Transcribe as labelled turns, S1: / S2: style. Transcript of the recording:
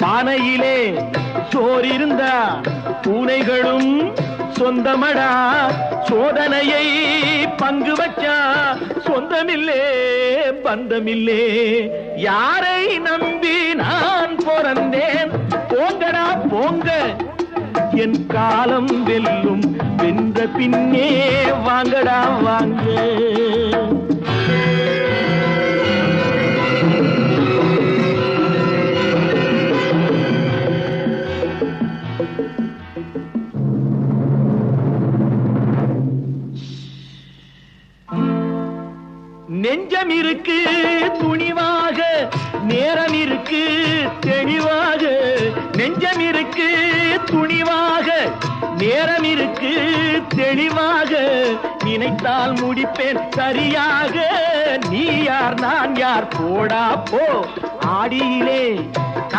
S1: பானையிலே சோர் இருந்தா பூனைகளும் சொந்தமடா. சோதனையை பங்கு வச்சா சொந்தமில்லே பந்தமில்லே. யாரை நம்பி நான் பிறந்தேன்? போங்கடா போங்க, என் காலம் வெல்லும். வென்ற பின்னே வாங்கடா வாங்க. நெஞ்சம் இருக்கு துணிவாக, நேரம் இருக்கு தெளிவாக. நெஞ்சம் இருக்கு துணிவாக, நேரம் இருக்கு தெளிவாக. நினைத்தால் முடிப்பேன் சரியாக. நீ யார் நான் யார் போடா போ. ஆடியிலே